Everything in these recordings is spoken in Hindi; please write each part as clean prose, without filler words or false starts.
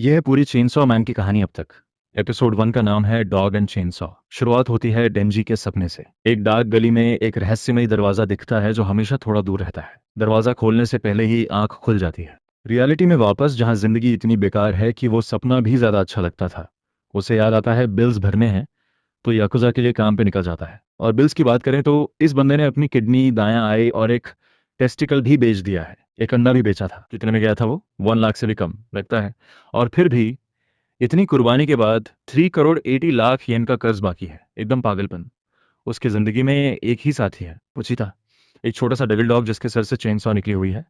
यह है पूरी चेनसॉ मैन की कहानी अब तक। एपिसोड 1 का नाम है डॉग एंड चेनसॉ। शुरुआत होती है डेंजी के सपने से। एक डार्क गली में एक रहस्यमयी दरवाजा दिखता है जो हमेशा थोड़ा दूर रहता है। दरवाजा खोलने से पहले ही आंख खुल जाती है। रियलिटी में वापस, जहां जिंदगी इतनी बेकार है कि वो सपना भी ज्यादा अच्छा लगता था। उसे याद आता है बिल्स भरने हैं, तो याकुजा के लिए काम पे निकल जाता है। और बिल्स की बात करें तो इस बंदे ने अपनी किडनी, दायां आई और एक टेस्टिकल भी बेच दिया है। एक अंडा भी बेचा था। कितने में गया था वो? 1 लाख से भी कम लगता है। और फिर भी इतनी कुर्बानी के बाद 3 करोड़ 80 लाख येन का कर्ज बाकी है। एकदम पागलपन। उसकी जिंदगी में एक ही साथी है, पुचिता। एक छोटा सा डेविल डॉग जिसके सर से चेनसॉ निकली हुई है।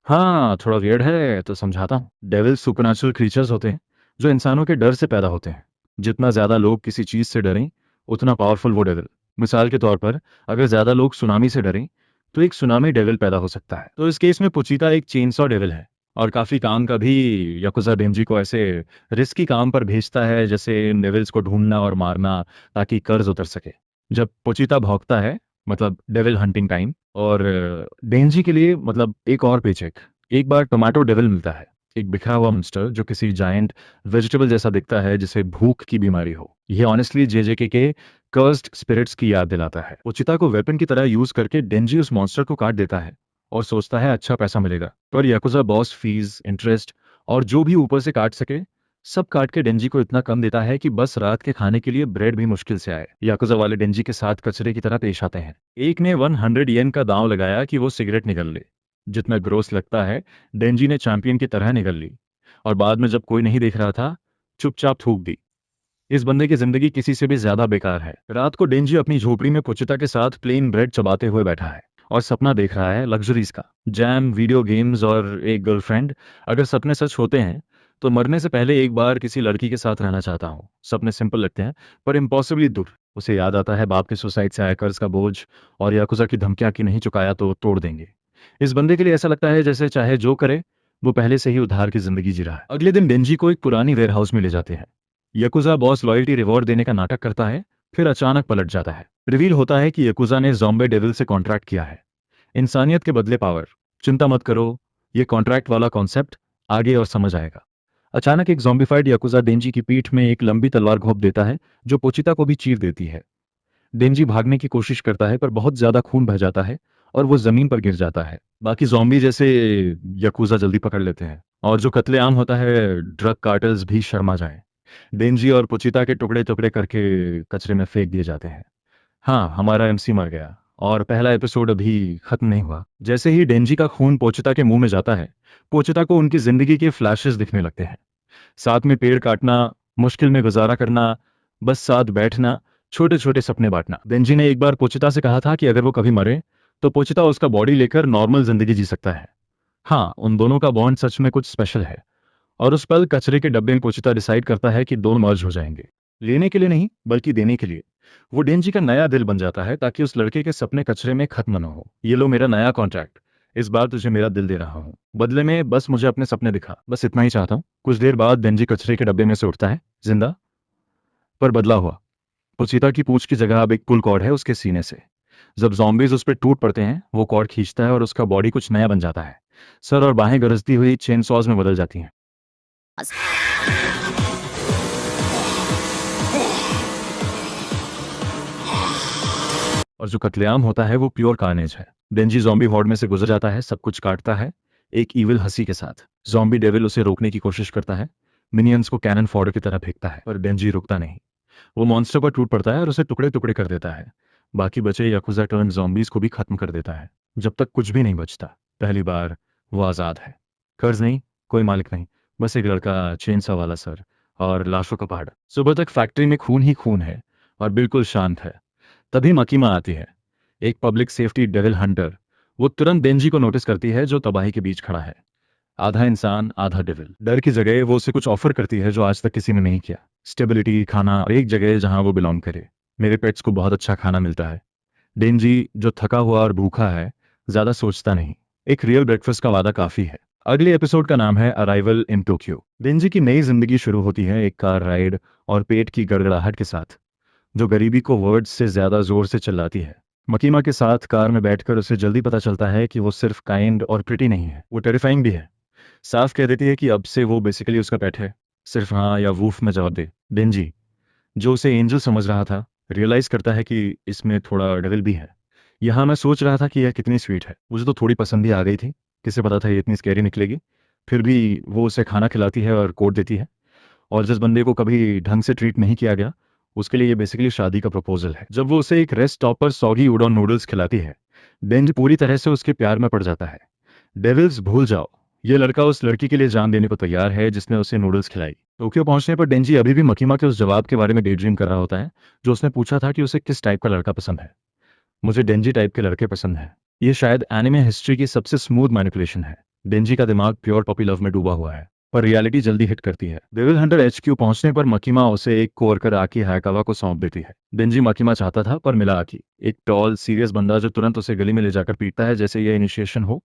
हाँ, थोड़ा वियर्ड है तो समझाता हूँ। डेविल सुपरनैचुरल क्रीचर्स होते हैं जो इंसानों के डर से पैदा होते हैं। जितना ज्यादा लोग किसी चीज से डरें, उतना पावरफुल वो डेविल। मिसाल के तौर पर, अगर ज्यादा लोग सुनामी से डरें तो एक सुनामी डेविल पैदा हो सकता है। तो इस केस में पुचीता एक चेनसॉ डेविल है। और काफी काम का भी। याकुजा डेंजी को ऐसे रिस्की काम पर भेजता है, जैसे डेविल्स को ढूंढना और मारना, ताकि कर्ज उतर सके। जब पुचीता भौंकता है, मतलब डेविल हंटिंग टाइम, और डेंजी के लिए मतलब एक और पेचेक। एक बार टोमेटो डेविल मिलता है। एक बिखरा हुआ monster जो किसी जायंट वेजिटेबल जैसा दिखता है, जिसे भूख की बीमारी हो। यह ऑनेस्टली जेजेके के कर्स्ड स्पिरिट्स की याद दिलाता है। उचिता को वेपन की तरह यूज करके डेंजी उस मॉन्स्टर को काट देता है और सोचता है अच्छा पैसा मिलेगा। पर याकुजा बॉस फीस, इंटरेस्ट और जो भी ऊपर से काट सके सब काट के डेंजी को इतना कम देता है कि बस रात के खाने के लिए ब्रेड भी मुश्किल से आए। याकुजा वाले डेंजी के साथ कचरे की तरह पेश आते हैं। एक ने 100 येन का दांव लगाया कि वो सिगरेट निगल ले। जितना ग्रोस लगता है, डेंजी ने चैंपियन की तरह निगल ली। और बाद में जब कोई नहीं देख रहा था, चुपचाप थूक दी। इस बंदे की जिंदगी किसी से भी ज्यादा बेकार है। रात को डेंजी अपनी झोपड़ी में पुचिता के साथ प्लेन ब्रेड चबाते हुए बैठा है और सपना देख रहा है लग्जरीज का। जैम, वीडियो गेम्स और एक गर्लफ्रेंड। अगर सपने सच होते हैं तो मरने से पहले एक बार किसी लड़की के साथ रहना चाहता हूँ। सपने सिंपल लगते हैं पर इम्पॉसिबली दूर। उसे याद आता है बाप के सुसाइड से आया कर्ज का बोझ और याकुजा की धमकियां कि नहीं चुकाया तो तोड़ देंगे। इस बंदे के लिए ऐसा लगता है जैसे चाहे जो करे, वो पहले से ही उधार की जिंदगी जी रहा है। अगले दिन डेंजी को एक पुरानी वेयरहाउस में ले जाते हैं। यकुजा बॉस लॉयल्टी रिवॉर्ड देने का नाटक करता है, फिर अचानक पलट जाता है। रिवील होता है कि यकुजा ने ज़ॉम्बे डेविल से कॉन्ट्रैक्ट किया है। इंसानियत के बदले पावर। चिंता मत करो, ये कॉन्ट्रैक्ट वाला कॉन्सेप्ट आगे और समझ आएगा। अचानक एक ज़ॉम्बिफाइड यकुजा डेंजी की पीठ में एक लंबी तलवार घोंप देता है, जो पोचिता को भी चीर देती है। डेंजी भागने की कोशिश करता है पर बहुत ज्यादा खून बह जाता है और वो जमीन पर गिर जाता है। बाकी ज़ॉम्बी जैसे यकूजा जल्दी पकड़ लेते हैं और जो कत्लेआम होता है, ड्रग कार्टल्स भी शर्मा जाए। डेंजी और पुचिता के टुकड़े टुकड़े करके कचरे में फेंक दिए जाते हैं। हाँ, हमारा एमसी मर गया और पहला एपिसोड अभी खत्म नहीं हुआ। जैसे ही डेंजी का खून पोचिता के मुंह में जाता है, पोचिता को उनकी जिंदगी के फ्लैशेस दिखने लगते हैं। साथ में पेड़ काटना, मुश्किल में गुजारा करना, बस साथ बैठना, छोटे छोटे सपने बांटना। डेंजी ने एक बार पोचिता से कहा था कि अगर वो कभी मरे तो पोचिता उसका बॉडी लेकर नॉर्मल जिंदगी जी सकता है। हाँ, उन दोनों का बॉन्ड सच में कुछ स्पेशल है। और उस पल कचरे के डब्बे में पोचिता डिसाइड करता है कि दोनों मर्ज हो जाएंगे। लेने के लिए नहीं, बल्कि देने के लिए। वो डेंजी का नया दिल बन जाता है ताकि उस लड़के के सपने कचरे में खत्म न हो। ये लो मेरा नया कॉन्ट्रैक्ट। इस बार तुझे मेरा दिल दे रहा हूँ, बदले में बस मुझे अपने सपने दिखा। बस इतना ही चाहता हूँ। कुछ देर बाद डेंजी कचरे के डब्बे में से उठता है, जिंदा पर बदला हुआ। पुसीता की पूंछ की जगह अब एक पुल कॉर्ड है उसके सीने से। जब जॉम्बीज उस पर टूट पड़ते हैं, वो कॉर्ड खींचता है और उसका बॉडी कुछ नया बन जाता है। सर और बाहें गरजती हुई चेन सॉज में बदल जाती हैं। और जो कत्लेआम होता है वो प्योर कार्नेज है। डेंजी जॉम्बी हॉर्ड में से गुजर जाता है, सब कुछ काटता है, एक ईविल हंसी के साथ। जॉम्बी डेविल उसे रोकने की कोशिश करता है, मिनियंस को कैनन फॉडर की तरह फेंकता है, पर डेंजी रुकता नहीं। वो मॉन्स्टर पर टूट पड़ता है और उसे टुकड़े टुकड़े कर देता है। बाकी बचे याकुजा टर्न zombies को भी खत्म कर देता है, जब तक कुछ भी नहीं बचता। पहली बार वो आज़ाद है। कर्ज नहीं, कोई मालिक नहीं, बस एक लड़का, चेनसा वाला सर और लाशों का पहाड़। सुबह तक फैक्ट्री में खून ही खून है और बिल्कुल शांत है। तभी मकीमा आती है, एक पब्लिक सेफ्टी डेविल हंटर। वो तुरंत डेंजी को नोटिस करती है जो तबाही के बीच खड़ा है। आधा इंसान आधा डेविल। डर की जगह वो उसे कुछ ऑफर करती है जो आज तक किसी ने नहीं किया। स्टेबिलिटी, खाना और एक जगह जहां वो बिलोंग करे। मेरे पेट्स को बहुत अच्छा खाना मिलता है। डेंजी जो थका हुआ और भूखा है, ज्यादा सोचता नहीं। एक रियल ब्रेकफास्ट का वादा काफी है। अगले एपिसोड का नाम है अराइवल इन टोक्यो। डेंजी की नई जिंदगी शुरू होती है एक कार राइड और पेट की गड़गड़ाहट के साथ, जो गरीबी को वर्ड्स से ज्यादा जोर से चिल्लाती है। मकीमा के साथ कार में बैठकर उसे जल्दी पता चलता है कि वो सिर्फ काइंड और प्रिटी नहीं है, वो टेरिफाइंग भी है। साफ कह देती है कि अब से वो बेसिकली उसका पेट है, सिर्फ हाँ या वूफ में जवाब दे। डेंजी, जो उसे एंजल समझ रहा था, रियलाइज करता है कि इसमें थोड़ा डेविल भी है। यहाँ मैं सोच रहा था कि यह कितनी स्वीट है। मुझे तो थोड़ी पसंद भी आ गई थी, किसे पता था ये इतनी स्कैरी निकलेगी। फिर भी वो उसे खाना खिलाती है और कोड देती है। और जिस बंदे को कभी ढंग से ट्रीट नहीं किया गया, उसके लिए ये बेसिकली शादी का प्रपोजल है। जब वो उसे एक रेस्ट स्टॉप पर सॉगी उडोन नूडल्स खिलाती है, डेंज पूरी तरह से उसके प्यार में पड़ जाता है। डेविल्स भूल जाओ, ये लड़का उस लड़की के लिए जान देने को तैयार है जिसने उसे नूडल्स खिलाई। टोक्यो पहुंचने पर डेंजी अभी भी मकीमा के उस जवाब के बारे में डे ड्रीम कर रहा होता है, जो उसने पूछा था कि उसे किस टाइप का लड़का पसंद है। मुझे डेंजी टाइप के लड़के पसंद है। ये शायद एनिमे हिस्ट्री की सबसे स्मूथ मैनिपुलेशन है। डेंजी का दिमाग प्योर पॉपी लव में डूबा हुआ है, पर रियलिटी जल्दी हिट करती है। डेविल हंटर HQ पहुंचने पर मकीमा उसे एक कोवर्कर आकी हायकावा को सौंप देती है। डेंजी मकीमा चाहता था पर मिला आकी, एक टॉल सीरियस बंदा जो तुरंत उसे गली में ले जाकर पीटता है जैसे ये इनिशिएशन हो।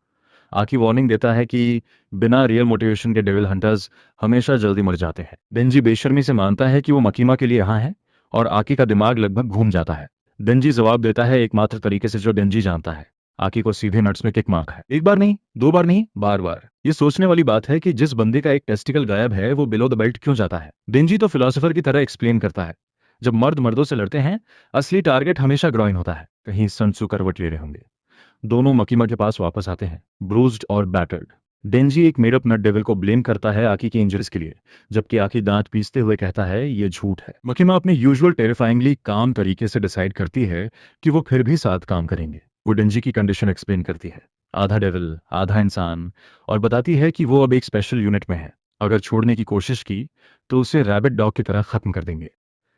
आकी वार्निंग देता है कि बिना रियल मोटिवेशन के डेविल हंटर्स हमेशा जल्दी मर जाते हैं। डेंजी बेशर्मी से मानता है कि वो मकीमा के लिए यहाँ है, और आकी का दिमाग लगभग घूम जाता है। डेंजी जवाब देता है एकमात्र तरीके से जो डेंजी जानता है, आकी को सीधे नट्स में किक मार्क है। एक बार नहीं, दो बार नहीं, बार बार। ये सोचने वाली बात है कि जिस बंदे का एक टेस्टिकल गायब है वो बिलो द बेल्ट क्यों जाता है। डेंजी तो फिलोसोफर की तरह एक्सप्लेन करता है, जब मर्द मर्दों से लड़ते हैं, असली टारगेट हमेशा ग्रॉइन होता है। कहीं सन तzu करवट ले रहे होंगे। दोनों मकीमा के पास वापस आते हैं, ब्रूज्ड और बैटर्ड। डेंजी एक मेडअप नट डेविल को ब्लेम करता है आकी की इंजरीज के लिए, जबकि आकी दांत पीसते हुए कहता है ये झूठ है। मकीमा अपने यूजुअल टेरिफाइंगली काम तरीके से डिसाइड करती है कि वो फिर भी साथ काम करेंगे। वो डेंजी की कंडीशन एक्सप्लेन करती है, आधा डेविल आधा इंसान, और बताती है कि वो अब एक स्पेशल यूनिट में है। अगर छोड़ने की कोशिश की तो उसे रैबिट डॉग की तरह खत्म कर देंगे।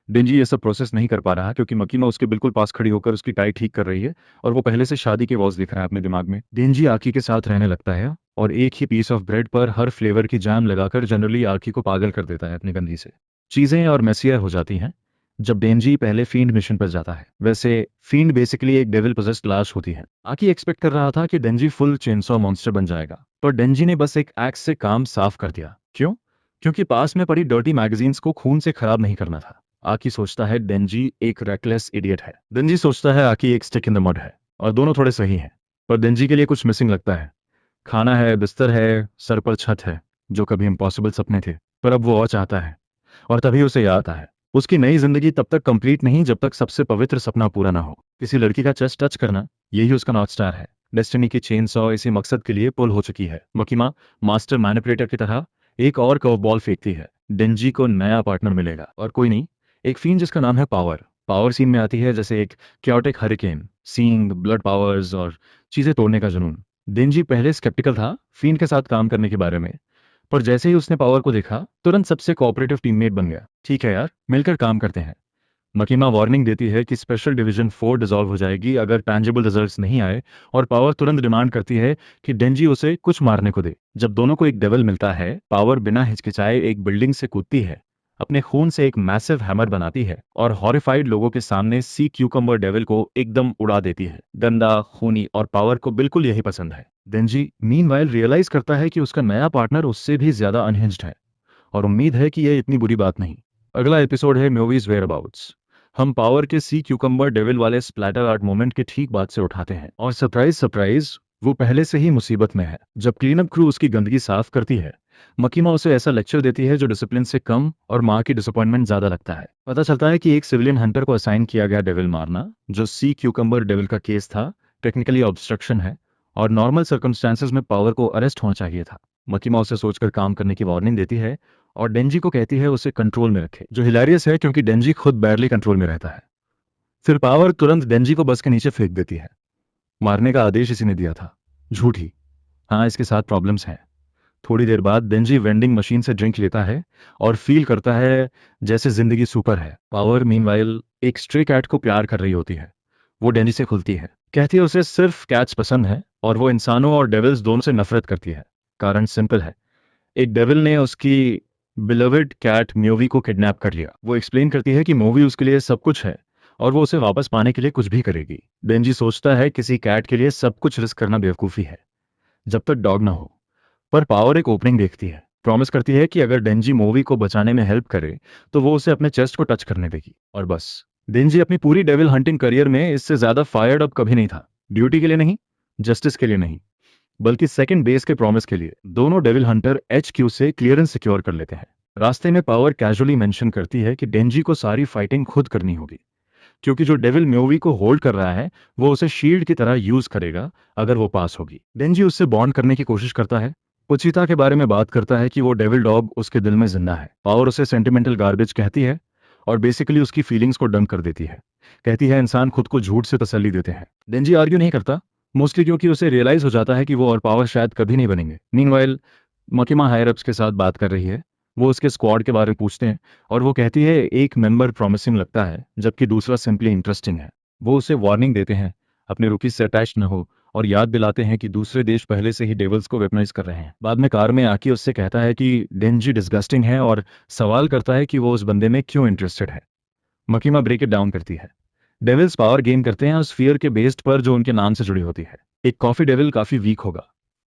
डेंजी ये सब प्रोसेस नहीं कर पा रहा क्योंकि मकीमा उसके बिल्कुल पास खड़ी होकर उसकी टाई ठीक कर रही है, और वो पहले से शादी के वॉज दिख रहा है अपने दिमाग में। डेंजी आकी के साथ रहने लगता है और एक ही पीस ऑफ ब्रेड पर हर फ्लेवर की जैम लगाकर जनरली आकी को पागल कर देता है अपनी गंदी से। चीजें और मैसियर हो जाती हैं जब डेंजी पहले फील्ड मिशन पर जाता है। वैसे फील्ड बेसिकली एक डेविल पोजेस्ड लाश होती है। आकी एक्सपेक्ट कर रहा था कि डेंजी फुल चेनसॉ मॉन्स्टर बन जाएगा, पर डेंजी ने बस एक एक्स से काम साफ कर दिया। क्यों? क्योंकि पास में पड़ी डर्टी मैगजीन्स को खून से खराब नहीं करना था। आकी सोचता है डेंजी एक रेकलेस इडियट है, डेंजी सोचता है आकी एक स्टिक इन द मड है, और दोनों थोड़े सही हैं। पर डेंजी के लिए कुछ मिसिंग लगता है। खाना है, बिस्तर है, सर पर छत है, जो कभी इम्पॉसिबल सपने थे, पर अब वो और चाहता है। और तभी उसे याद आता है, उसकी नई जिंदगी तब तक कंप्लीट नहीं जब तक सबसे पवित्र सपना पूरा ना हो। किसी लड़की का चेस्ट टच करना, यही उसका नॉर्थ स्टार है। डेस्टिनी की चेन सॉ इसी मकसद के लिए पुल हो चुकी है। मकीमा मास्टर मैनिपुलेटर की तरह एक और कर्व बॉल फेंकती है। डेंजी को नया पार्टनर मिलेगा, और कोई नहीं, एक फीन जिसका नाम है पावर। पावर सीन में आती है जैसे एक chaotic hurricane, seeing blood powers और चीजें तोड़ने का जुनून। डेंजी पहले स्केप्टिकल था फीन के साथ काम करने के बारे में, पर जैसे ही उसने पावर को देखा तुरंत सबसे कोऑपरेटिव टीममेट बन गया। ठीक है यार, मिलकर काम करते हैं। मकीमा वार्निंग देती है कि स्पेशल डिवीजन 4 डिसॉल्व हो जाएगी अगर टैंजिबल रिजल्ट्स नहीं आए, और पावर तुरंत डिमांड करती है कि डेंजी उसे कुछ मारने को दे। जब दोनों को एक डेविल मिलता है, पावर बिना हिचकिचाए एक बिल्डिंग से कूदती है, अपने खून से एक मैसिव हैमर बनाती है, और हॉरिफाइड लोगों के सामने सी क्यूकम्बर डेविल को एकदम उड़ा देती है। गंदा, खूनी, और पावर को बिल्कुल यही पसंद है। डेंजी मीनवाइल रियलाइज करता है कि उसका नया पार्टनर उससे भी ज्यादा अनहिंज्ड है, और उम्मीद है कि यह इतनी बुरी बात नहीं। अगला एपिसोड है मूवीज वेयर अबाउट्स। हम पावर के सी क्यूकम्बर डेविल वाले स्प्लैटर आर्ट मोमेंट के ठीक बाद से उठाते हैं, और सरप्राइज सरप्राइज, वो पहले से ही मुसीबत में है। जब क्लीन अप क्रू उसकी गंदगी साफ करती है, मकीमा उसे ऐसा लेक्चर देती है जो डिसिप्लिन से कम और माँ की डिसअपॉइंटमेंट ज्यादा लगता है। पता चलता है कि एक सिविलियन हंटर को असाइन किया गया डेविल मारना, जो सी क्यूकम्बर डेविल का केस था, टेक्निकली ऑब्स्ट्रक्शन है, और नॉर्मल सर्कमस्टांसेस में पावर को अरेस्ट होना चाहिए था। मकीमा उसे सोचकर काम करने की वार्निंग देती है, और डेंजी को कहती है उसे कंट्रोल में रखे, जो हिलारियस है क्योंकि डेंजी खुद बैरली कंट्रोल में रहता है। फिर पावर तुरंत डेंजी को बस के नीचे फेंक देती है। मारने का आदेश इसी ने दिया था। झूठी। हाँ, इसके साथ प्रॉब्लम्स हैं। थोड़ी देर बाद डेंजी वेंडिंग मशीन से ड्रिंक लेता है और फील करता है जैसे जिंदगी सुपर है। पावर मीनवाइल एक स्ट्रे कैट को प्यार कर रही होती है। वो डेंजी से खुलती है, कहती है उसे सिर्फ कैट्स पसंद है, और वो इंसानों और डेविल्स दोनों से नफरत करती है। कारण सिंपल है, एक डेविल ने उसकी बिलवेड कैट म्योवी को किडनैप कर लिया। वो एक्सप्लेन करती है कि मूवी उसके लिए सब कुछ है, और वो उसे वापस पाने के लिए कुछ भी करेगी। डेंजी सोचता है किसी कैट के लिए सब कुछ रिस्क करना बेवकूफ़ी है, जब तक डॉग ना हो। पर पावर एक ओपनिंग देखती है, प्रॉमिस करती है कि अगर डेंजी मूवी को बचाने में हेल्प करे तो वो उसे अपने चेस्ट को टच करने देगी, और बस। डेंजी अपनी पूरी डेविल हंटिंग करियर में इससे ज्यादा फायर्ड अप कभी नहीं था। ड्यूटी के लिए नहीं, जस्टिस के लिए नहीं, बल्कि सेकंड बेस के प्रॉमिस के लिए। दोनों डेविल हंटर HQ से क्लियरेंस सिक्योर कर लेते हैं। रास्ते में पावर कैजुअली मेंशन करती है कि डेंजी को सारी फाइटिंग खुद करनी होगी, क्योंकि जो डेविल म्योवी को होल्ड कर रहा है वो उसे शील्ड की तरह यूज करेगा अगर वो पास होगी। डेंजी उससे बॉन्ड करने की कोशिश करता है, पुचिता के बारे में बात करता है कि वो डेविल डॉग उसके दिल में जिंदा है। पावर उसे सेंटिमेंटल गार्बेज कहती है और बेसिकली उसकी फीलिंग्स को डंप कर देती है। कहती है इंसान खुद को झूठ से तसल्ली देते हैं। डेंजी आर्ग्यू नहीं करता, मोस्टली क्योंकि उसे रियलाइज हो जाता है कि वो और पावर शायद कभी नहीं बनेंगे। मीनवाइल मकिमा हायर अप्स के साथ बात कर रही है। वो उसके स्क्वाड के बारे में पूछते हैं और वो कहती है एक मेंबर प्रॉमिसिंग लगता है जबकि दूसरा सिंपली इंटरेस्टिंग है। वो उसे वार्निंग देते हैं अपने रुकीज से अटैच न हो और याद दिलाते हैं कि दूसरे देश पहले से ही डेविल्स को वेपनाइज कर रहे हैं। बाद में कार में आके उससे कहता है कि डेंजी डिस्गस्टिंग है और सवाल करता है कि वो उस बंदे में क्यों इंटरेस्टेड है। मकीमा ब्रेक इट डाउन करती है। डेविल्स पावर गेन करते हैं उस फियर के बेस्ड पर जो उनके नाम से जुड़ी होती है। एक कॉफी डेविल काफी वीक होगा,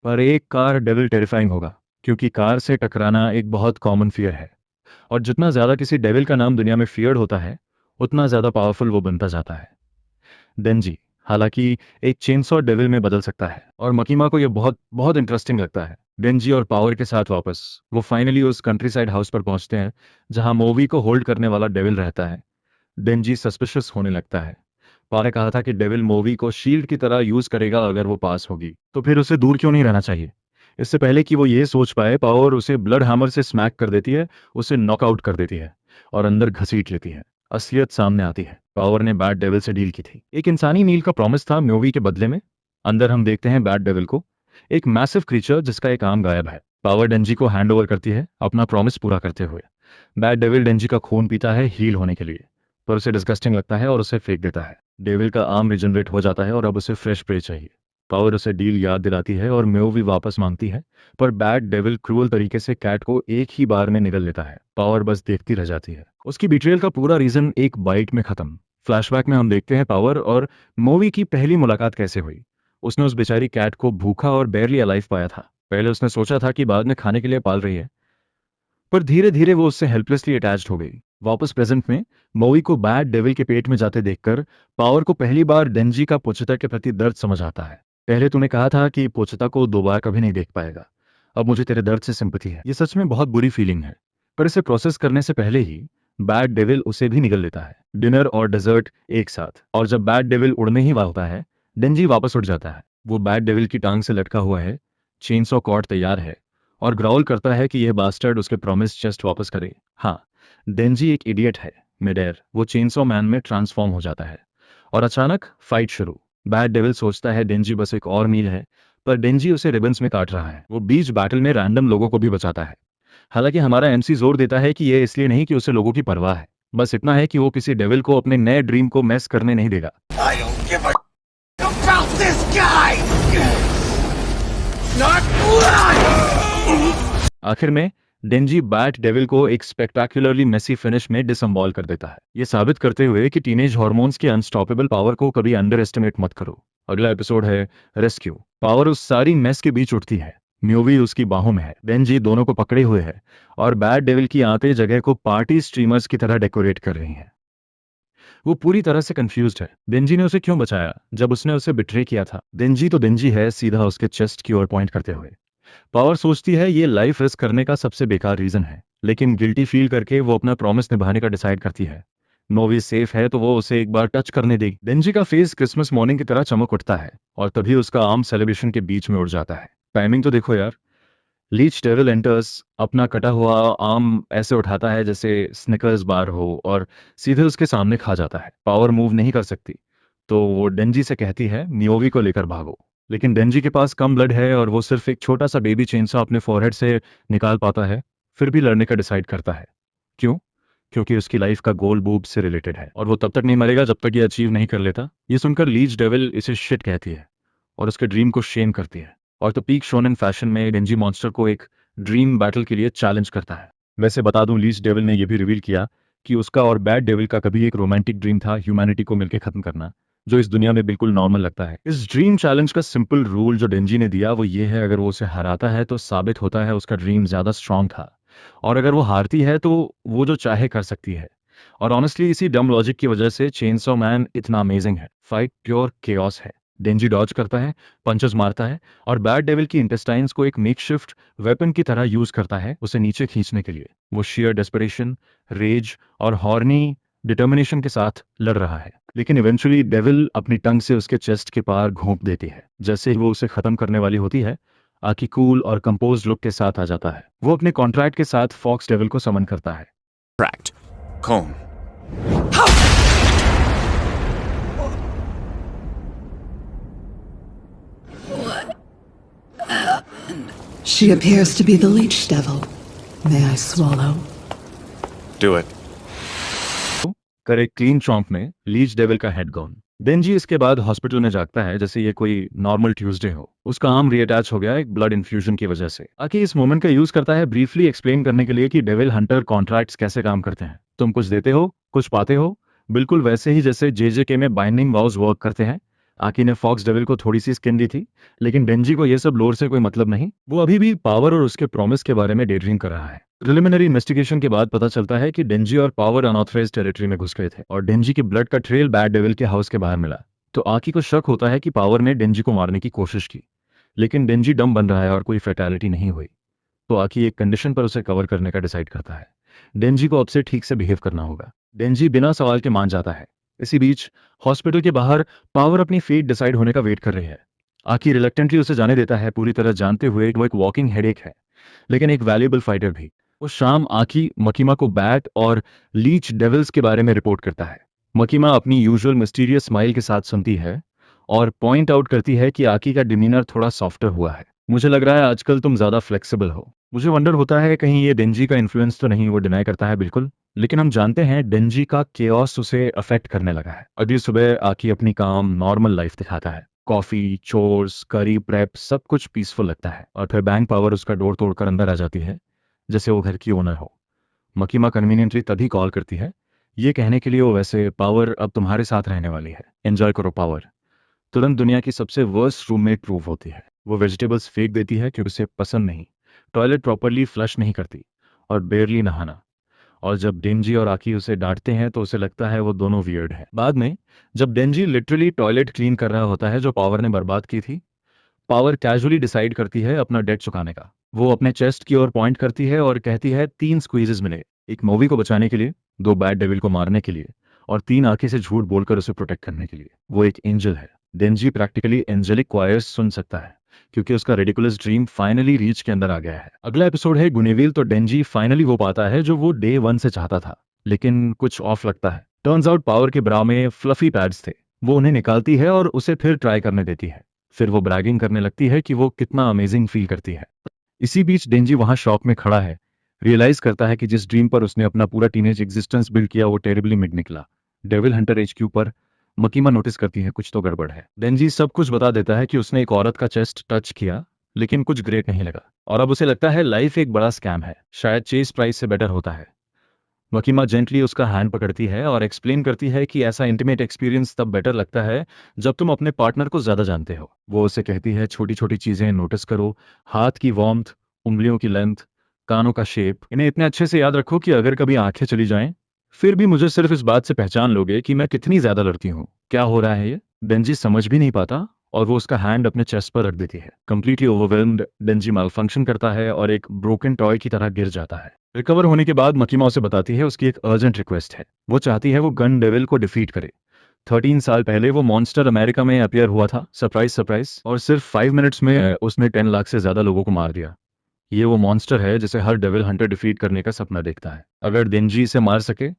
पर एक कार डेविल टेरिफाइंग होगा, क्योंकि कार से टकराना एक बहुत कॉमन फियर है। और जितना ज्यादा किसी डेविल का नाम दुनिया में फियर्ड होता है उतना ज्यादा पावरफुल वो बनता जाता है। डेंजी हालांकि एक चेनसॉ डेविल में बदल सकता है और मकीमा को यह बहुत बहुत इंटरेस्टिंग लगता है। डेंजी और पावर के साथ वापस वो फाइनली उस कंट्री साइड हाउस पर पहुंचते हैं जहां मूवी को होल्ड करने वाला डेविल रहता है। डेंजी सस्पिशियस होने लगता है। पा ने कहा था कि डेविल मूवी को शील्ड की तरह यूज करेगा अगर वो पास होगी, तो फिर उसे दूर क्यों नहीं रहना चाहिए। इससे पहले कि वो ये सोच पाए पावर उसे ब्लड हैमर से स्मैक कर देती है, उसे नॉकआउट कर देती है और अंदर घसीट लेती है। असलियत सामने आती है। पावर ने बैड डेविल से डील की थी, एक इंसानी मील का प्रॉमिस था मूवी के बदले में। अंदर हम देखते हैं बैड डेविल को, एक मैसिव क्रीचर जिसका एक आर्म गायब है। पावर डेंजी को हैंड ओवर करती है अपना प्रॉमिस पूरा करते हुए। बैड डेविल डेंजी का खून पीता है हील होने के लिए, पर उसे डिस्गस्टिंग लगता है और उसे फेंक देता है। डेविल का आर्म रिजनरेट हो जाता है और अब उसे फ्रेश प्रे चाहिए। पावर उसे डील याद दिलाती है और म्योवी वापस मांगती है, पर बैड डेविल क्रूअल तरीके से कैट को एक ही बार में निगल लेता है। पावर बस देखती रह जाती है। उसकी बिट्रेयल का पूरा रीजन एक बाइट में खत्म। फ्लैशबैक में हम देखते हैं पावर और मूवी की पहली मुलाकात कैसे हुई। उसने उस बेचारी कैट को भूखा और बेयरली अलाइव पाया था। पहले उसने सोचा था कि बाद में खाने के लिए पाल रही है, पर धीरे धीरे वो उससे हेल्पलेसली अटैच्ड हो गई। वापस प्रेजेंट में मूवी को बैड डेविल के पेट में जाते देखकर पावर को पहली बार डेंजी का पोचिता के प्रति दर्द समझ आता है। पहले तूने कहा था कि पोचिता को दोबारा कभी नहीं देख पाएगा, अब मुझे तेरे दर्द से सिंपैथी है। ये सच में बहुत बुरी फीलिंग है, पर इसे प्रोसेस करने से पहले ही बैड डेविल उसे भी निगल लेता है, डिनर और डेजर्ट एक साथ। और जब बैड डेविल उड़ने ही वाला होता है, डेंजी वापस उड़ जाता है। वो बैड डेविल की टांग से लटका हुआ है, चेनसॉ कॉर्ड तैयार है और ग्राउल करता है कि यह बास्टर्ड उसके प्रॉमिस चेस्ट वापस करे। हाँ, डेंजी एक इडियट है। मिड एयर वो चेनसॉ मैन में ट्रांसफॉर्म हो जाता है और अचानक फाइट शुरू। बैड डेविल सोचता है डेंजी बस एक और मील है, पर डेंजी उसे रिबन्स में काट रहा है। वो बीच बैटल में रैंडम लोगों को भी बचाता है। हालांकि हमारा MC जोर देता है कि यह इसलिए नहीं कि उसे लोगों की परवाह है, बस इतना है कि वो किसी डेविल को अपने नए ड्रीम को मैस करने नहीं देगा। I don't give a about this guy! Not blood! आखिर में डेंजी बैट डेविल को एक स्पेक्टाकुलरली मेसी फिनिश में डिसम्बॉल कर देता है, ये साबित करते हुए कि टीनेज हार्मोन्स की अनस्टॉपेबल पावर को कभी अंडर एस्टिमेट मत करो। अगला एपिसोड है रेस्क्यू। पावर उस सारी मेस के बीच उठती है, म्यूवी उसकी बाहों में है, डेंजी दोनों को पकड़े हुए है और बैट डेविल की आते जगह को पार्टी स्ट्रीमर्स की तरह डेकोरेट कर रही हैं। वो पूरी तरह से कंफ्यूज्ड है। डेंजी ने उसे क्यों बचाया जब उसने उसे बिट्रे किया था। डेंजी तो डेंजी है, सीधा उसके चेस्ट की ओर पॉइंट करते हुए। पावर सोचती है ये लाइफ रिस्क करने का सबसे बेकार रीजन है, लेकिन गिल्टी फील करके वो अपना प्रॉमिस निभाने का डिसाइड करती है। मूवी सेफ है तो वो उसे एक बार टच करने देगी। डेंजी का फेस क्रिसमस मॉर्निंग की तरह चमक उठता है और तभी उसका आर्म सेलिब्रेशन के बीच में उड़ जाता है। टाइमिंग तो देखो यार। लीच डेविल एंटर्स, अपना कटा हुआ आर्म ऐसे उठाता है जैसे स्निकर्स बार हो और सीधे उसके सामने खा जाता है। पावर मूव नहीं कर सकती तो वो डेंजी से कहती है मियोवी को लेकर भागो, लेकिन डेंजी के पास कम ब्लड है और वो सिर्फ एक छोटा सा बेबी चेनसॉ अपने फोरहेड से निकाल पाता है। फिर भी लड़ने का डिसाइड करता है। क्यों? क्योंकि उसकी लाइफ का गोल बूब से रिलेटेड है और वो तब तक नहीं मरेगा जब तक ये अचीव नहीं कर लेता। ये सुनकर लीच डेविल इसे शिट कहती है और उसके ड्रीम को शेम करती है। और तो पीक शोनेन फैशन में डेंजी मॉन्स्टर को एक ड्रीम बैटल के लिए चैलेंज करता है। वैसे बता दूं, लीच डेविल ने यह भी रिवील किया कि उसका और बैड डेविल का कभी एक रोमांटिक ड्रीम था, ह्यूमैनिटी को मिलकर खत्म करना, जो इस दुनिया में बिल्कुल नॉर्मल लगता है। इस ड्रीम चैलेंज का सिंपल रूल जो डेंजी ने दिया वो ये है, अगर वो उसे हराता है तो साबित होता है उसका ड्रीम ज्यादा स्ट्रांग था, और अगर वो हारती है तो वो जो चाहे कर सकती है। और ऑनेस्टली इसी डम लॉजिक की वजह से चेनसॉ मैन इतना अमेजिंग है। फाइट प्योर केओस है। डेंजी डॉज करता है, पंचेस मारता है और बैड डेविल की इंटेस्टाइन्स को एक मेकशिफ्ट वेपन की तरह यूज करता है उसे नीचे खींचने के लिए। वो शेयर डेस्परेशन, रेज और हॉर्नी डिटर्मिनेशन के साथ लड़ रहा है, लेकिन इवेंचुअली डेविल अपनी टंग से उसके चेस्ट के पार घोंप देती है। जैसे ही वो उसे खत्म करने वाली होती है, आकी कूल और कंपोज लुक के साथ आ जाता है। वो अपने कॉन्ट्रैक्ट के साथ फॉक्स डेविल को समन करता है। Tracked. Cone. She appears to be the leech devil. May I swallow? Do it. करे क्लीन चॉम्प में लीच डेविल का हेड गॉन। डेंजी इसके बाद हॉस्पिटल में जागता है जैसे ये कोई नॉर्मल ट्यूसडे हो। उसका आर्म रीअटैच हो गया एक ब्लड इन्फ्यूजन की वजह से। आकी इस मोमेंट का यूज करता है ब्रीफली एक्सप्लेन करने के लिए कि डेविल हंटर कॉन्ट्रैक्ट्स कैसे काम करते हैं। तुम कुछ देते हो, कुछ पाते हो, बिल्कुल वैसे ही जैसे जेजेके में बाइंडिंग वाउज वर्क करते हैं। आकी ने फॉक्स डेविल को थोड़ी सी स्किन दी थी, लेकिन डेंजी को ये सब लोर से कोई मतलब नहीं। वो अभी भी पावर और उसके प्रॉमिस के बारे में डेड्रीम कर रहा है। प्रिलिमिनरी इन्वेस्टिगेशन के बाद पता चलता है कि डेंजी और पावर अनऑथराइज्ड टेरिटरी में घुस गए थे और डेंजी की ब्लड का ट्रेल बैड डेविल के हाउस के बाहर मिला। तो आकी को शक होता है कि पावर ने डेंजी को मारने की कोशिश की, लेकिन डेंजी डम बन रहा है और कोई फैटेलिटी नहीं हुई। तो आकी एक कंडीशन पर उसे कवर करने का डिसाइड करता है। डेंजी को अब से ठीक से बिहेव करना होगा। डेंजी बिना सवाल के मान जाता है। इसी बीच हॉस्पिटल के बाहर पावर अपनी फेट डिसाइड होने का वेट कर रही है। आकी रिलक्टेंटली उसे जाने देता है, पूरी तरह जानते हुए कि वो एक वॉकिंग हेडेक है, लेकिन एक वैल्यूएबल फाइटर भी। उस शाम आकी मकीमा को बैट और लीच डेविल्स के बारे में रिपोर्ट करता है। मकीमा अपनी यूजुअल मिस्टीरियस स्माइल के साथ सुनती है और पॉइंट आउट करती है कि आकी का डिमीनर थोड़ा सॉफ्टर हुआ है। मुझे लग रहा है आजकल तुम ज्यादा फ्लेक्सिबल हो। मुझे वंडर होता है कहीं ये डेंजी का इन्फ्लुएंस तो नहीं। वो डिनाई करता है बिल्कुल, लेकिन हम जानते हैं डेंजी का केओस उसे अफेक्ट करने लगा है। अगली सुबह आकी अपनी काम नॉर्मल लाइफ दिखाता है। कॉफी, चोर्स, करी प्रेप, सब कुछ पीसफुल लगता है। और फिर बैंक पावर उसका डोर तोड़कर अंदर आ जाती है जैसे वो घर की ओनर हो। मकीमा कन्वीनियंटली तभी कॉल करती है, ये कहने के लिए वो वैसे पावर अब तुम्हारे साथ रहने वाली है, एंजॉय करो पावर। तुरंत दुनिया की सबसे वर्स्ट रूममेट प्रूव होती है। वो वेजिटेबल्स फेंक देती है क्योंकि उसे पसंद नहीं, टॉयलेट प्रॉपरली फ्लश नहीं करती और बेयरली नहाना। और जब डेंजी और आकी उसे डांटते हैं तो उसे लगता है वो दोनों वियर्ड है। बाद में जब डेंजी लिटरली टॉयलेट क्लीन कर रहा होता है जो पावर ने बर्बाद की थी, पावर कैजुअली डिसाइड करती है अपना डेट चुकाने का। वो अपने चेस्ट की ओर पॉइंट करती है और कहती है 3 स्क्वीजेस मिले, एक मूवी को बचाने के लिए, 2 बैड डेविल को मारने के लिए और 3 आंखें से झूठ बोलकर उसे प्रोटेक्ट करने के लिए। वो एक एंजल है। डेंजी प्रैक्टिकली एंजेलिक क्वायर्स सुन सकता है क्योंकि उसका रेडिकुलस ड्रीम फाइनली रीच के अंदर आ गया है। अगला एपिसोड है गुनेविल। तो डेंजी फाइनली वो पाता है जो वो डे 1 से चाहता था, लेकिन कुछ ऑफ लगता है। टर्न्स आउट पावर के ब्रा में फ्लफी पैड्स थे। वो उन्हें निकालती है और उसे फिर ट्राई करने देती है। फिर वो ब्रैगिंग करने लगती है कि वो कितना अमेजिंग फील करती है। इसी बीच डेंजी वहां शॉक में खड़ा है, रियलाइज करता है कि जिस ड्रीम पर उसने अपना पूरा टीनेज एग्जिस्टेंस बिल्ड किया वो टेरिबली मिड निकला। डेविल हंटर एचक्यू पर मकीमा नोटिस करती है कुछ तो गड़बड़ है। डेंजी सब कुछ बता देता है कि उसने एक औरत का चेस्ट टच किया, लेकिन कुछ ग्रेट नहीं लगा और अब उसे लगता है लाइफ एक बड़ा स्कैम है, शायद चेस प्राइस से बेटर होता है। मकीमा जेंटली उसका हैंड पकड़ती है और एक्सप्लेन करती है कि ऐसा इंटीमेट एक्सपीरियंस तब बेटर लगता है जब तुम अपने पार्टनर को ज्यादा जानते हो। वो उसे कहती है छोटी छोटी चीजें नोटिस करो, हाथ की वार्मथ, उंगलियों की लेंथ, कानों का शेप, इन्हें इतने अच्छे से याद रखो कि अगर कभी आंखें चली जाएं फिर भी मुझे सिर्फ इस बात से पहचान लोगे कि मैं कितनी ज्यादा लड़ती हूँ। क्या हो रहा है ये? डेंजी समझ भी नहीं पाता और वो उसका हैंड अपने चेस्ट पर रख देती है। कंप्लीटली ओवरवेल्म्ड डेंजी मालफंक्शन करता है और एक ब्रोकन टॉय की तरह गिर जाता है। रिकवर होने के बाद मकीमा उसे बताती है उसकी एक अर्जेंट रिक्वेस्ट है। वो चाहती है वो गन डेविल को डिफीट करे। 13 साल पहले वो मॉन्स्टर अमेरिका में अपीयर हुआ था, सरप्राइज सरप्राइज, और सिर्फ 5 मिनट्स में उसने 10 लाख से ज्यादा लोगों को मार दिया। ये वो मॉन्स्टर है जिसे हर डेविल हंटर डिफीट करने का सपना देखता है। अगर डेंजी इसे मार सके,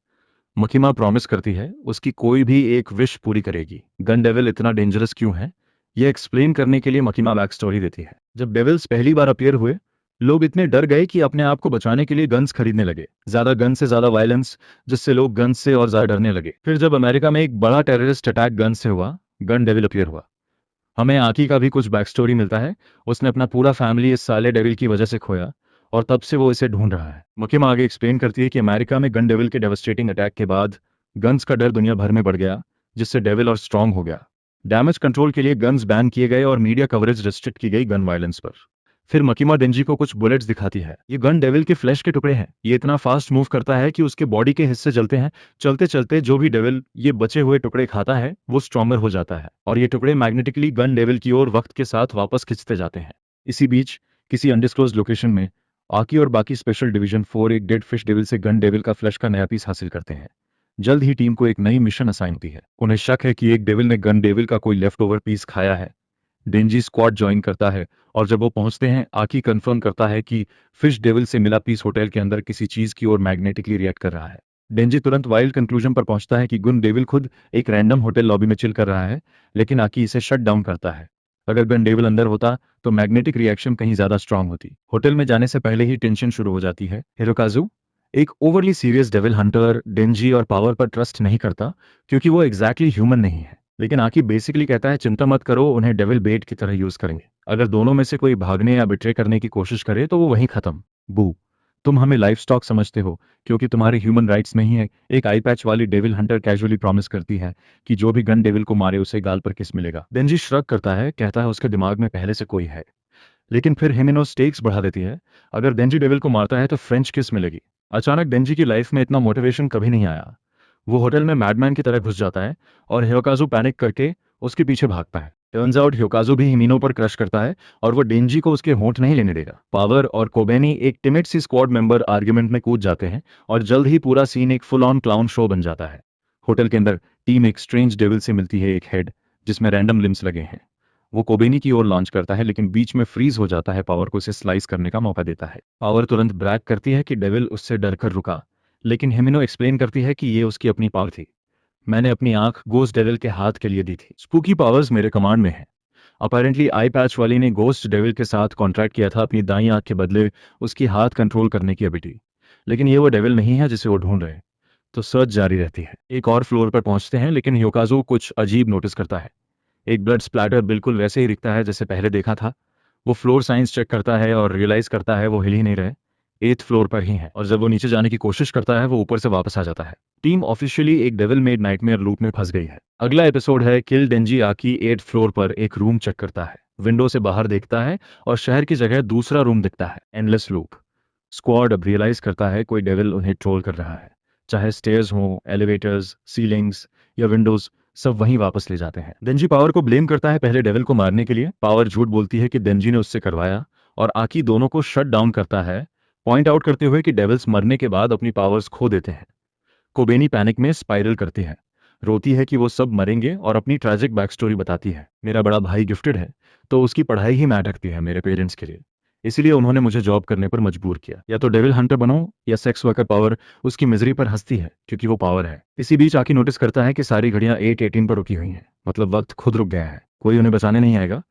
मकीमा प्रॉमिस करती है उसकी कोई भी एक विश पूरी करेगी। गन डेविल इतना डेंजरस क्यों है ये एक्सप्लेन करने के लिए मकीमा बैक स्टोरी देती है। जब डेविल्स पहली बार अपीयर हुए, लोग इतने डर गए कि अपने आप को बचाने के लिए गन्स खरीदने लगे। ज्यादा गन से ज्यादा वायलेंस, जिससे लोग गन्स से और ज्यादा डरने लगे। फिर जब अमेरिका में एक बड़ा टेररिस्ट अटैक गन से हुआ, गन डेविल अपीयर हुआ। हमें आकी का भी कुछ बैक स्टोरी मिलता है। उसने अपना पूरा फैमिली इस साले डेविल की वजह से खोया और तब से वो इसे ढूंढ रहा है। मकीमा आगे एक्सप्लेन करती है कि अमेरिका में गन डेविल के डेवस्टेटिंग अटैक के बाद गन्स का डर दुनिया भर में बढ़ गया, जिससे डेविल और स्ट्रांग हो गया। डैमेज कंट्रोल के लिए गन्स बैन किए गए और मीडिया कवरेज रिस्ट्रिक्ट की गई गन वायलेंस पर। फिर मकीमा डेंजी को कुछ बुलेट्स दिखाती है। ये गन डेविल के फ्लैश के टुकड़े हैं। ये इतना फास्ट मूव करता है कि उसके बॉडी के हिस्से जलते हैं। चलते चलते जो भी डेविल ये बचे हुए टुकड़े खाता है वो स्ट्रॉन्गर हो जाता है और ये टुकड़े मैग्नेटिकली गन डेविल की ओर वक्त के साथ वापस खिंचते जाते हैं। इसी बीच किसी अनडिस्क्लोज लोकेशन में आकी और बाकी स्पेशल डिवीजन 4 एक डेड फिश डेविल से गन डेविल का फ्लैश का नया पीस हासिल करते हैं। जल्द ही टीम को एक नई मिशन असाइन होती है। उन्हें शक है कि एक डेविल ने गन डेविल का कोई लेफ्ट ओवर पीस खाया है। डेंजी स्क्वाड ज्वाइन करता है और जब वो पहुंचते हैं आकी कंफर्म करता है कि फिश डेविल से मिला पीस होटल के अंदर किसी चीज की ओर मैग्नेटिकली रिएक्ट कर रहा है। डेंजी तुरंत वाइल्ड कंक्लूजन पर पहुंचता है कि गन डेविल खुद एक रैंडम होटल लॉबी में चिल कर रहा है, लेकिन आकी इसे शट डाउन करता है। अगर गन डेविल अंदर होता तो मैग्नेटिक रिएक्शन कहीं ज्यादा स्ट्रांग होती। होटल में जाने से पहले ही टेंशन शुरू हो जाती है। हिरोकाजू एक ओवरली सीरियस डेविल हंटर डेंजी और पावर पर ट्रस्ट नहीं करता क्योंकि वो एग्जैक्टली ह्यूमन नहीं है, लेकिन आकी बेसिकली कहता है चिंता मत करो, उन्हें डेविल बेट की तरह यूज करेंगे। अगर दोनों में से कोई भागने या बिट्रे करने की कोशिश करे तो वो वहीं खत्म। बू, तुम हमें लाइफ स्टॉक समझते हो क्योंकि तुम्हारे ह्यूमन राइट्स नहीं है। एक आई पैच वाली डेविल हंटर कैजुअली प्रॉमिस करती है कि जो भी गन डेविल को मारे उसे गाल पर किस मिलेगा। डेंजी श्रग करता है, कहता है उसके दिमाग में पहले से कोई है, लेकिन फिर हिमेनो स्टेक्स बढ़ा देती है। अगर डेंजी डेविल को मारता है तो फ्रेंच किस मिलेगी। अचानक डेंजी की लाइफ में इतना मोटिवेशन कभी नहीं आया। वो होटल में मैडमैन की तरह घुस जाता है और हियोकाजू पैनिक करके उसके पीछे भागता है। टर्न्स आउट हियोकाजू भी हिमिनो पर क्रश करता है और वो डेंजी को उसके होंठ नहीं लेने देगा। पावर और कोबेनी एक टिमिड सी स्क्वाड मेंबर आर्ग्यूमेंट में कूद जाते हैं और जल्द ही पूरा सीन एक फुल ऑन क्लाउन शो बन जाता है। होटल के अंदर टीम एक स्ट्रेंज डेविल से मिलती है, एक हेड जिसमें रैंडम लिम्स लगे हैं। वो कोबेनी की ओर लॉन्च करता है लेकिन बीच में फ्रीज हो जाता है। पावर को उसे स्लाइस करने का मौका देता है। पावर तुरंत ब्रैग करती है कि डेविल उससे डरकर रुका, लेकिन हिमिनो एक्सप्लेन करती है कि ये उसकी अपनी पावर थी। मैंने अपनी आंख गोस्ट डेविल के हाथ के लिए दी थी। स्पूकी पावर्स मेरे कमांड में है। अपेरेंटली आई पैच वाली ने गोस्ट डेविल के साथ कॉन्ट्रैक्ट किया था अपनी दाईं आंख के बदले उसकी हाथ कंट्रोल करने की एबिलिटी, लेकिन ये वो डेविल नहीं है जिसे वो ढूंढ रहे। तो सर्च जारी रहती है। एक और फ्लोर पर पहुंचते हैं लेकिन हियोकाजू कुछ अजीब नोटिस करता है। एक ब्लड स्प्लैटर बिल्कुल वैसे ही दिखता है जैसे पहले देखा था। वो फ्लोर साइंस चेक करता है और रियलाइज करता है वो हिल ही नहीं रहे, 8th फ्लोर पर ही है। और जब वो नीचे जाने की कोशिश करता है वो ऊपर से वापस आ जाता है। टीम ऑफिशियली एक डेविल मेड नाइटमेयर लूप में फंस गई है। अगला एपिसोड है किल डेंजी आकी 8th फ्लोर पर एक रूम चेक करता है, विंडो से बाहर देखता है और शहर की जगह दूसरा रूम दिखता है। Endless loop. स्क्वाड अब रियलाइज करता है कोई डेविल उन्हें ट्रोल कर रहा है। चाहे स्टेयर्स हो, एलिवेटर्स, सीलिंग्स या विंडोज, सब वहीं वापस ले जाते हैं। डेंजी पावर को ब्लेम करता है पहले डेविल को मारने के लिए। पावर झूठ बोलती है कि डेंजी ने उससे करवाया और आकी दोनों को शट डाउन करता है, पॉइंट आउट करते हुए कि डेविल्स मरने के बाद अपनी पावर्स खो देते हैं। कोबेनी पैनिक में स्पाइरल करती है, रोती है कि वो सब मरेंगे और अपनी ट्रैजिक बैक स्टोरी बताती है। मेरा बड़ा भाई गिफ्टेड है तो उसकी पढ़ाई ही मैटर करती है मेरे पेरेंट्स के लिए, इसलिए उन्होंने मुझे जॉब करने पर मजबूर किया। या तो डेविल हंटर बनो या सेक्स वर्कर। पावर उसकी मिजरी पर हंसती है क्योंकि वो पावर है। इसी बीच आकी नोटिस करता है कि सारी घड़ियां 8:18 पर रुकी हुई हैं, मतलब वक्त खुद रुक गया है, कोई उन्हें बचाने नहीं आएगा।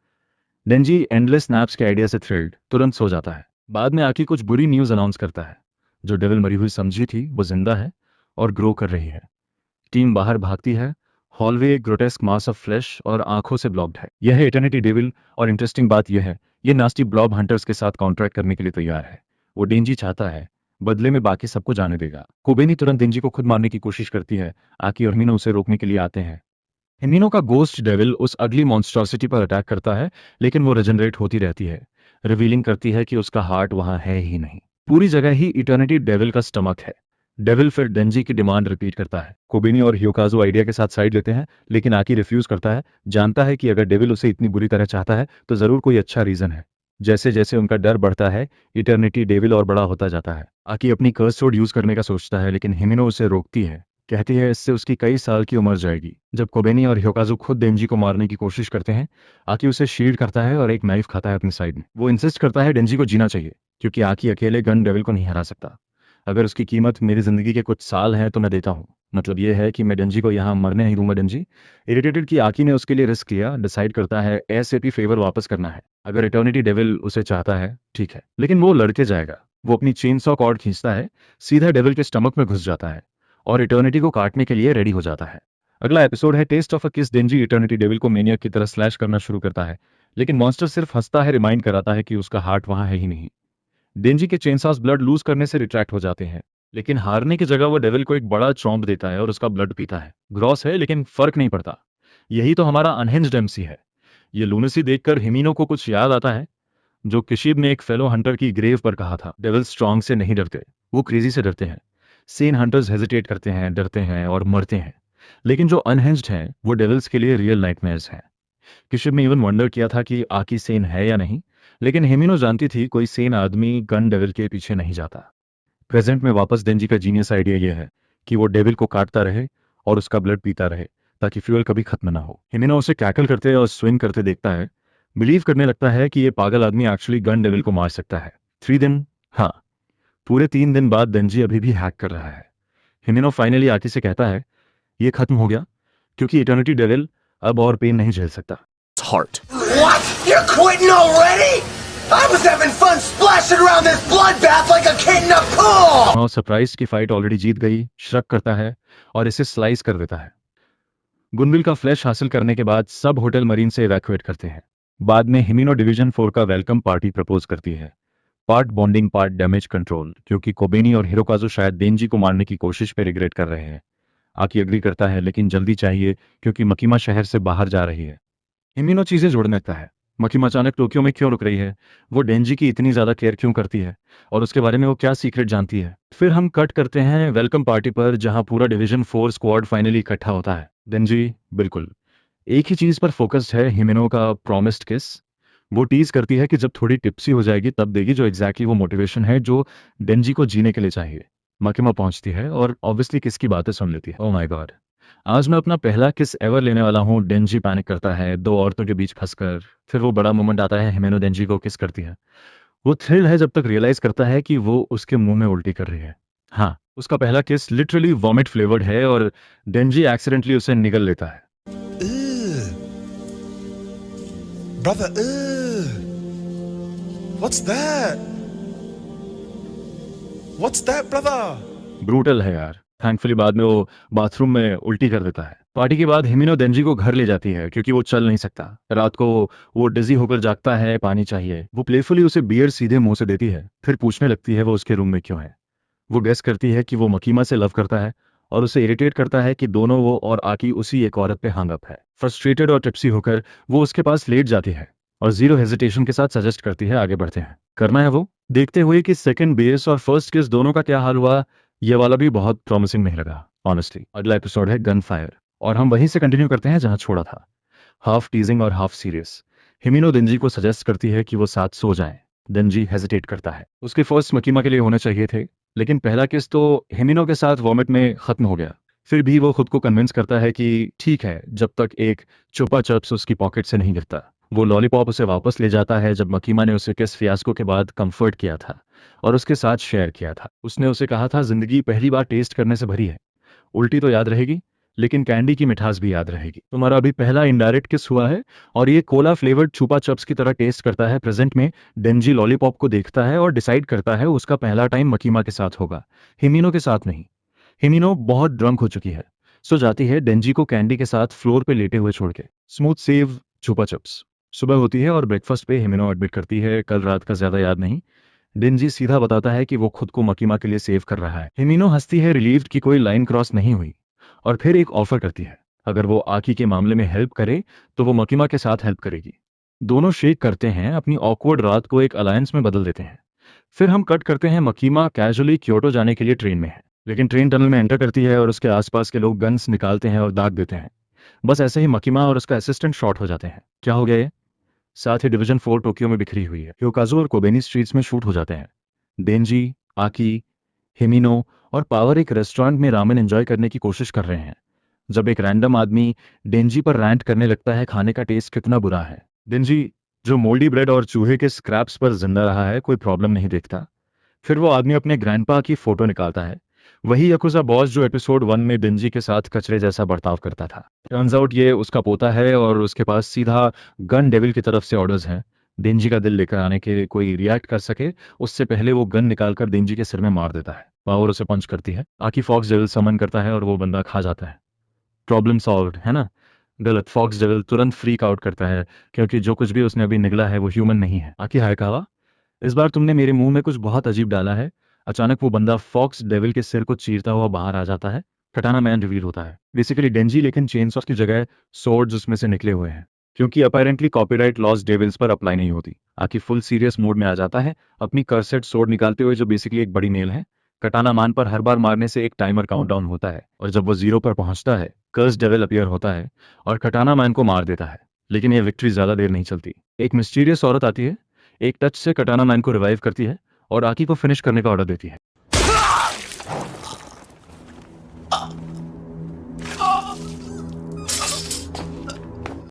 डेंजी एंडलेस स्नैप्स के आइडिया से थ्रिल्ड तुरंत सो जाता है। बाद में आकी कुछ बुरी न्यूज अनाउंस करता है। जो डेविल मरी हुई समझी थी वो जिंदा है और ग्रो कर रही है। टीम बाहर भागती है। Hallway grotesque mass of flash और आंखों से ब्लॉक्ड है। यह है इटर्निटी डेविल और इंटरेस्टिंग बात यह है ये नास्टी ब्लॉब हंटर्स के साथ कॉन्ट्रैक्ट करने के लिए तैयार है। वो डेंजी चाहता है, बदले में बाकी सबको जाने देगा। कोबेनी तुरंत डेंजी को खुद मारने की कोशिश करती है। आकी और हिमिनो उसे रोकने के लिए आते हैं। हिमिनो का गोस्ट डेविल उस अगली मॉन्स्ट्रोसिटी पर अटैक करता है लेकिन वो रिजनरेट होती रहती है, रिवीलिंग करती है कि उसका हार्ट वहां है ही नहीं। पूरी जगह ही इटर्निटी डेविल का स्टमक है। डेविल फिर डेंजी की डिमांड रिपीट करता है। कोबेनी और हियोकाजू आइडिया के साथ साइड लेते हैं लेकिन आकी रिफ्यूज करता है, जानता है कि अगर डेविल उसे इतनी बुरी तरह चाहता है तो जरूर कोई अच्छा रीजन है। जैसे जैसे उनका डर बढ़ता है इटर्निटी डेविल और बड़ा होता जाता है। आकी अपनी कर्स स्वॉर्ड यूज करने का सोचता है लेकिन हिमिनो उसे रोकती है, कहती है इससे उसकी कई साल की उम्र जाएगी। जब कोबेनी और हियोकाजू खुद डेंजी को मारने की कोशिश करते हैं आकी उसे शील्ड करता है और एक नाइफ खाता है अपनी साइड में। वो इंसिस्ट करता है डेंजी को जीना चाहिए क्योंकि आकी अकेले गन डेविल को नहीं हरा सकता। अगर उसकी कीमत मेरी जिंदगी के कुछ साल हैं तो मैं देता हूँ, मतलब ये है कि मैं डेंजी को यहाँ मरने नहीं दूंगा। डेंजी इरिटेटेड कि आकी ने उसके लिए रिस्क लिया, डिसाइड करता है एसएपी फेवर वापस करना है। अगर इटर्निटी डेविल उसे चाहता है ठीक है, लेकिन वो लड़के जाएगा। वो अपनी चेन सॉ कॉर्ड खींचता है, सीधा डेविल के स्टमक में घुस जाता है और इटर्निटी को काटने के लिए रेडी हो जाता है। अगला एपिसोड है टेस्ट ऑफ अ किस। डेंजी इटर्निटी डेविल को मेनियक की तरह स्लैश करना शुरू करता है लेकिन मॉन्स्टर सिर्फ हंसता है, रिमाइंड कराता है कि उसका हार्ट वहां है ही नहीं। डेंजी के चेनसॉस ब्लड लूज करने से रिट्रैक्ट हो जाते हैं लेकिन हारने की जगह वो डेविल को एक बड़ा चॉम्प देता है और उसका ब्लड पीता है। ग्रॉस है लेकिन फर्क नहीं पड़ता। यही तो हमारा अनहिंज्ड एमसी है। ये लूनेसी देखकर हिमिनो को कुछ याद आता है। जो किशिब ने एक फेलो हंटर की ग्रेव पर कहा था। डेविल स्ट्रांग से नहीं डरते, वो क्रेजी से डरते हैं। सेन हंटर्स हेजिटेट करते हैं, डरते हैं और मरते हैं, लेकिन जो अनहिंज्ड हैं वो डेविल्स के लिए रियल नाइटमेयर्स हैं। किशिब ने इवन वंडर किया था कि आकी सेन है या नहीं, लेकिन हिमिनो जानती थी कोई सेन आदमी गन डेविल के पीछे नहीं जाता। प्रेजेंट में वापस डेंजी का जीनियस आइडिया यह है कि वो डेविल को काटता रहे और उसका ब्लड पीता रहे ताकि फ्यूल कभी खत्म ना हो। हिमिनो उसे कैकल करते और स्विंग करते देखता है, बिलीव करने लगता है कि ये पागल आदमी एक्चुअली गन डेविल को मार सकता है। 3 दिन, हाँ, पूरे 3 दिन बाद डेंजी अभी भी हैक कर रहा है। हिमिनो फाइनली आकी से कहता है ये खत्म हो गया क्योंकि इटर्निटी डेविल अब और पेन नहीं झेल सकता। Heart. What? You're quitting already? I was having fun splashing around this bloodbath like a kid in a pool! और सरप्राइज की फाइट ऑलरेडी जीत गई, श्रक करता है और इसे स्लाइस कर देता है। गुनविल का फ्लैश हासिल करने के बाद सब होटल मरीन से इवैक्यूएट करते हैं। बाद में हिमिनो डिवीजन 4 का वेलकम पार्टी प्रपोज करती है। Part bonding, part damage control, क्योंकि कोबेनी और हिरोकाजु शायद डेंजी को मारने की कोशिश पे रिग्रेट कर रहे हैं। आकी एग्री करता है, लेकिन जल्दी चाहिए क्योंकि मकीमा शहर से बाहर जा रही है। हिमिनो चीजें जोड़ने लगता है। मकीमा अचानक टोक्यो में क्यों रुक रही है, वो डेंजी की इतनी ज्यादा केयर क्यों करती है और उसके बारे में वो क्या सीक्रेट जानती है। फिर हम कट करते हैं वेलकम पार्टी पर, जहां पूरा डिवीजन 4 स्क्वाड फाइनली इकट्ठा होता है। डेंजी बिल्कुल एक ही चीज पर फोकस्ड है, हिमिनो का प्रॉमिस्ड किस। वो टीज करती है कि जब थोड़ी टिप्सी हो जाएगी तब देगी, जो एग्जैक्टली वो मोटिवेशन है जो डेंजी को जीने के लिए चाहिए। मकीमा पहुंचती है और ऑब्वियसली किस की बातें सुन लेती है। ओह माय गॉड, आज मैं अपना पहला किस एवर लेने वाला हूँ। डेंजी पैनिक करता है, दो औरतों के बीच फंसकर। फिर वो बड़ा मोमेंट आता है, हिमेनो डेंजी को किस करती है। वो थ्रिल है जब तक रियलाइज करता है कि वो उसके मुंह में उल्टी कर रही है। हाँ, उसका पहला किस लिटरली वॉमिट फ्लेवर्ड है और डेंजी एक्सीडेंटली उसे निगल लेता है। Brother, what's that? What's that, brother? Brutal है यार। थैंकफुली बाद में वो बाथरूम में उल्टी कर देता है। पार्टी के बाद हिमिनो डेंजी को घर ले जाती है क्योंकि वो चल नहीं सकता। रात को वो डिजी होकर जागता है, पानी चाहिए। वो प्लेफुली उसे बियर सीधे मुंह से देती है, फिर पूछने लगती है वो उसके रूम में क्यों है। वो गेस करती है कि वो मकीमा से लव करता है और उसे इरिटेट करता है कि दोनों वो और आकी उसी एक औरत पे हंग अप है। फ्रस्ट्रेटेड और टिप्सी होकर वो उसके पास लेट जाती है और जीरो हेजिटेशन के साथ सजेस्ट करती है आगे बढ़ते हैं। करना है वो, देखते हुए कि सेकंड बेस और फर्स्ट किस दोनों का क्या हाल हुआ। ये वाला भी बहुत प्रॉमिसिंग नहीं लगा ऑनेस्टली। अगला एपिसोड है गन फायर और हम वहीं से कंटिन्यू करते हैं जहां छोड़ा था, हाफ टीजिंग और हाफ सीरियस। हिमिनो डेंजी को सजेस्ट करती है कि वो साथ सो जाएं। डेंजी हेजिटेट करता है। उसके फर्स्ट मकीमा के लिए होने चाहिए थे, लेकिन पहला किस तो हिमिनो के साथ वॉमिट में खत्म हो गया। फिर भी वो खुद को कन्विंस करता है कि ठीक है, जब तक एक चुपा चप्स उसकी पॉकेट से नहीं गिरता। वो लॉलीपॉप उसे वापस ले जाता है जब मकीमा ने उसे किस फियास्को के बाद कंफर्ट किया था और उसके साथ शेयर किया था। उसने उसे कहा था जिंदगी पहली बार टेस्ट करने से भरी है, उल्टी तो याद रहेगी लेकिन कैंडी की मिठास भी याद रहेगी। तुम्हारा अभी पहला इनडायरेक्ट किस हुआ है और ये कोला फ्लेवर्ड छुपा चप्स की तरह टेस्ट करता है। प्रेजेंट में डेंजी लॉलीपॉप को देखता है और डिसाइड करता है उसका पहला टाइम मकीमा के साथ होगा, हिमिनो के साथ नहीं। हिमिनो बहुत ड्रंक हो चुकी है, सो जाती है डेंजी को कैंडी के साथ फ्लोर पे लेटे हुए छोड़ के। स्मूथ सेव छुपा चप्स। सुबह होती है और ब्रेकफास्ट पे हिमिनो एडमिट करती है कल रात का ज्यादा याद नहीं। डेंजी सीधा बताता है कि वो खुद को मकीमा के लिए सेव कर रहा है। हिमिनो हंसती है, रिलीव्ड कि कोई लाइन क्रॉस नहीं हुई, और फिर एक ऑफर करती है, अगर वो आकी के मामले में हेल्प करे तो वो मकीमा के साथ हेल्प करेगी। दोनों शेक करते हैं, अपनी ऑकवर्ड रात को एक अलायंस में बदल देते हैं। फिर हम कट करते हैं, मकीमा कैजुअली क्योटो जाने के लिए ट्रेन में है, लेकिन ट्रेन टनल में एंटर करती है और उसके आसपास के लोग गन्स निकालते हैं और दाग देते हैं। बस ऐसे ही मकीमा और उसका असिस्टेंट शॉट हो जाते हैं। क्या हो गया ये? साथ ही डिवीजन 4 टोक्यो में बिखरी हुई है। हिरोकाजु और कोबेनी स्ट्रीट्स में शूट हो जाते हैं। डेंजी, आकी, हिमिनो और पावर एक रेस्टोरेंट में रामेन एंजॉय करने की कोशिश कर रहे हैं जब एक रैंडम आदमी डेंजी पर रैंट करने लगता है खाने का टेस्ट कितना बुरा है। डेंजी, जो मोल्डी ब्रेड और चूहे के स्क्रैप्स पर जिंदा रहा है, कोई प्रॉब्लम नहीं देखता। फिर वो आदमी अपने ग्रैंडपा की फोटो निकालता है, वही याकुजा बॉस जो एपिसोड 1 में डेंजी के साथ कचरे जैसा बर्ताव करता था। टर्न्स आउट ये उसका पोता है और उसके पास सीधा गन डेविल की तरफ से ऑर्डर्स हैं डेंजी का दिल लेकर आने के। कोई रिएक्ट कर सके उससे पहले वो गन निकालकर डेंजी के सिर में मार देता है। पावर उसे पंच करती है। आकी फॉक्स डेविल समन करता है और वो बंदा खा जाता है। प्रॉब्लम सॉल्व्ड, है ना? गलत। फॉक्स डेविल तुरंत फ्रीक आउट करता है क्योंकि जो कुछ भी उसने अभी निगला है वो ह्यूमन नहीं है। आकी हाय कहा, इस बार तुमने मेरे मुंह में कुछ बहुत अजीब डाला है। अचानक वो बंदा फॉक्स डेविल के सिर को चीरता हुआ बाहर आ जाता है। कटाना मैन रिवील होता है, बेसिकली डेंजी, लेकिन चेनसॉ की जगह सोर्ड्स उसमें से निकले हुए हैं क्योंकि अपेरेंटली कॉपीराइट लॉस डेविल्स पर अप्लाई नहीं होती। आकी फुल सीरियस मोड में आ जाता है, अपनी कर्सेड सोर्ड निकालते हुए, जो बेसिकली एक बड़ी नेल है। कटाना मान पर हर बार मारने से एक टाइमर काउंटडाउन होता है, और जब वो 0 पर पहुंचता है, कर्स डेविल अपीयर होता है और कटाना मैन को मार देता है। लेकिन यह विक्ट्री ज्यादा देर नहीं चलती। एक मिस्टीरियस औरत आती है, एक टच से कटाना मैन को रिवाइव करती है और आकी को फिनिश करने का ऑर्डर देती है।